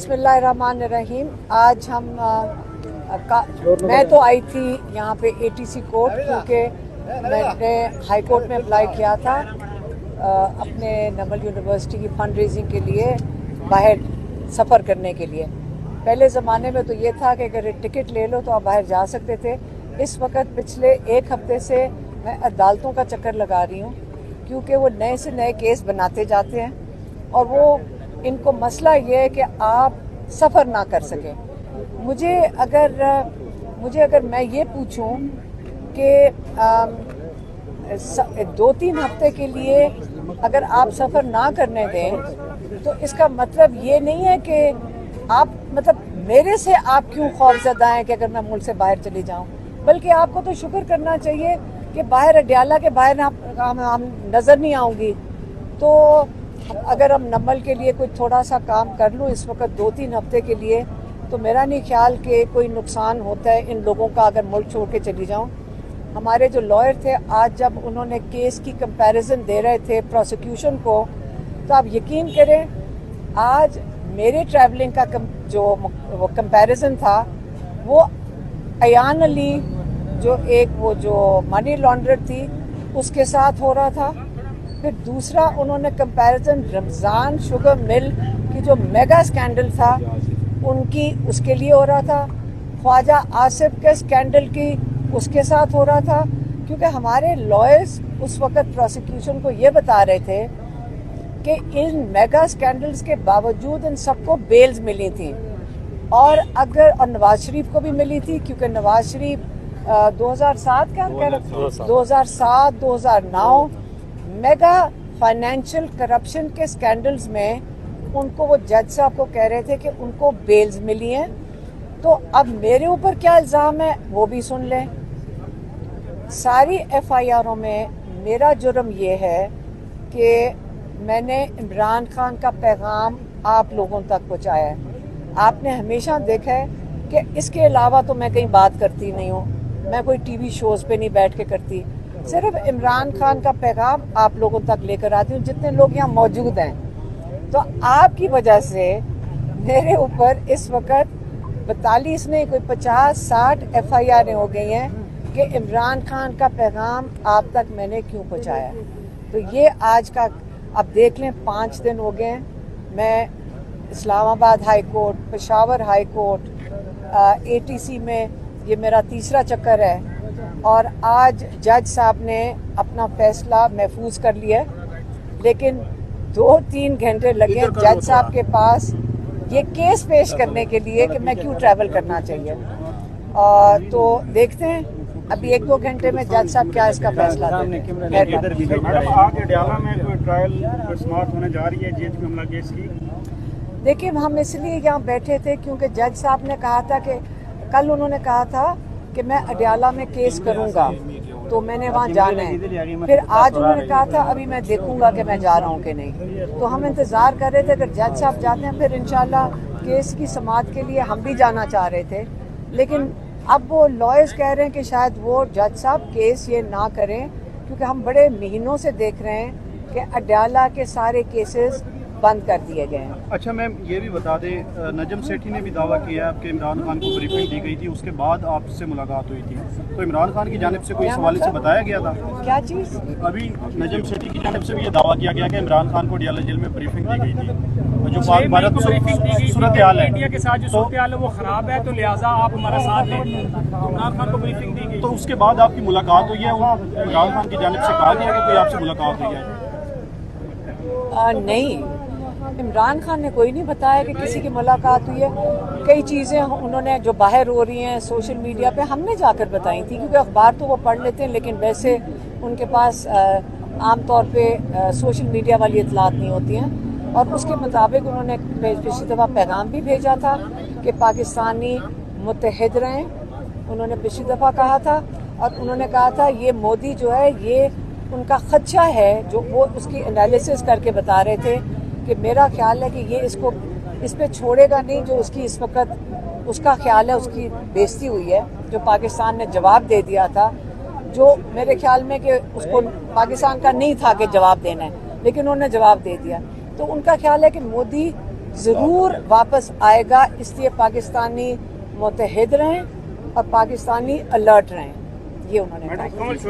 बिस्मिल्लाहिर्रहमानिर्रहीम। आज हम मैं तो आई थी यहाँ पे ATC कोर्ट, क्योंकि मैंने हाई कोर्ट में अप्लाई किया था अपने नमल यूनिवर्सिटी की फंड रेजिंग के लिए, बाहर सफ़र करने के लिए। पहले ज़माने में तो ये था कि अगर टिकट ले लो तो आप बाहर जा सकते थे। इस वक्त पिछले एक हफ्ते से मैं अदालतों का चक्कर लगा रही हूँ, क्योंकि वो नए से नए केस बनाते जाते हैं और वो इनको मसला ये है कि आप सफ़र ना कर सकें। मुझे अगर मैं ये पूछूं कि 2-3 हफ्ते के लिए अगर आप सफ़र ना करने दें तो इसका मतलब ये नहीं है कि आप मेरे से आप क्यों खौफज़दा हैं कि अगर मैं मुल्क से बाहर चली जाऊं, बल्कि आपको तो शुक्र करना चाहिए कि बाहर अडयाला के बाहर हम नज़र नहीं आऊँगी। तो अगर हम नमल के लिए कोई थोड़ा सा काम कर लूँ इस वक्त 2-3 हफ्ते के लिए, तो मेरा नहीं ख्याल कि कोई नुकसान होता है इन लोगों का अगर मुल्क छोड़ के चली जाऊँ। हमारे जो लॉयर थे, आज जब उन्होंने केस की कंपैरिजन दे रहे थे प्रोसिक्यूशन को, तो आप यकीन करें आज मेरे ट्रैवलिंग का जो कंपैरिजन था वो अयान अली जो मनी लॉन्ड्रर थी उसके साथ हो रहा था। फिर दूसरा उन्होंने कंपैरिजन रमज़ान शुगर मिल की जो मेगा स्कैंडल था उसके लिए हो रहा था। ख्वाजा आसिफ के स्कैंडल की उसके साथ हो रहा था, क्योंकि हमारे लॉयर्स उस वक्त प्रोसिक्यूशन को ये बता रहे थे कि इन मेगा स्कैंडल्स के बावजूद इन सबको बेल्स मिली थी और नवाज शरीफ को भी मिली थी, क्योंकि Nawaz Sharif 2007 mega financial corruption के स्कैंडल्स में उनको वो जज साहब को कह रहे थे कि उनको बेल्स मिली हैं। तो अब मेरे ऊपर क्या इल्ज़ाम है वो भी सुन लें। सारी FIRों में मेरा जुर्म ये है कि मैंने इमरान खान का पैगाम आप लोगों तक पहुँचाया है। आपने हमेशा देखा है कि इसके अलावा तो मैं कहीं बात करती नहीं हूँ, मैं कोई TV शोज़ पे नहीं बैठ के करती, सिर्फ इमरान खान का पैगाम आप लोगों तक लेकर आती हूँ जितने लोग यहाँ मौजूद हैं। तो आपकी वजह से मेरे ऊपर इस वक्त 42 नहीं कोई 50-60 FIR हो गई हैं कि इमरान खान का पैगाम आप तक मैंने क्यों पहुँचाया। तो ये आज का अब देख लें 5 दिन हो गए हैं। मैं Islamabad high court, Peshawar high court, ATC में ये मेरा तीसरा चक्कर है और आज जज साहब ने अपना फैसला महफूज कर लिया है, लेकिन 2-3 घंटे लगे जज साहब के पास ये केस पेश करने के लिए कि मैं क्यों ट्रैवल करना चाहिए। तो देखते हैं अभी 1-2 घंटे में जज साहब क्या इसका फैसला देंगे। देखिए, हम इसलिए यहाँ बैठे थे क्योंकि जज साहब ने कहा था कि कल उन्होंने कहा था कि मैं अडयाला में केस करूँगा, तो मैंने वहाँ जाना है। फिर आज उन्होंने कहा था अभी मैं देखूँगा कि मैं जा रहा हूँ कि नहीं। तो हम इंतज़ार कर रहे थे अगर जज साहब जाते हैं फिर इंशाल्लाह केस की समाअत के लिए हम भी जाना चाह रहे थे, लेकिन अब वो लॉयर्स कह रहे हैं कि शायद वो जज साहब केस ये ना करें, क्योंकि हम बड़े महीनों से देख रहे हैं कि अडयाला के सारे केसेस बंद कर दिए गए हैं। अच्छा मैम, ये भी बता दें, नजम सेठी ने भी दावा किया है कि इमरान खान को ब्रीफिंग दी गई थी, उसके बाद आपसे मुलाकात हुई थी, तो इमरान खान की जानिब से कोई इस हवाले से बताया गया था? क्या चीज़? अभी नजम सेठी की जानिब से भी ये दावा किया गया कि इमरान खान को अडयाला जेल में ब्रीफिंग दी गई थी, जो भारत सूरत हाल है, इंडिया के साथ जो सूरत हाल है वो खराब है, तो लिहाजा आप हमारा साथ दें। इमरान खान को ब्रीफिंग दी गई, तो उसके बाद आपकी मुलाकात हुई है, इमरान खान की जानिब से कहा गया कि कोई आपसे मुलाकात हुई है? नहीं, इमरान खान ने कोई नहीं बताया कि किसी की मुलाकात हुई है। कई चीज़ें उन्होंने जो बाहर हो रही हैं सोशल मीडिया पे हमने जाकर बताई थी, क्योंकि अखबार तो वो पढ़ लेते हैं लेकिन वैसे उनके पास आम तौर पे सोशल मीडिया वाली इतलात नहीं होती हैं। और उसके मुताबिक उन्होंने पिछली दफ़ा पैगाम भी भेजा था कि पाकिस्तानी मुत्तहिद रहें, उन्होंने पिछली दफ़ा कहा था। और उन्होंने कहा था ये मोदी जो है ये उनका खदशा है, जो वो उसकी एनालिसिस करके बता रहे थे कि मेरा ख्याल है कि ये इस पे छोड़ेगा नहीं, जो उसकी इस वक्त उसका ख्याल है उसकी बेइज्जती हुई है, जो पाकिस्तान ने जवाब दे दिया था, जो मेरे ख्याल में कि उसको पाकिस्तान का नहीं था कि जवाब देना है, लेकिन उन्होंने जवाब दे दिया। तो उनका ख्याल है कि मोदी ज़रूर वापस आएगा, इसलिए पाकिस्तानी मुतहद रहें और पाकिस्तानी अलर्ट रहें, ये उन्होंने कहा।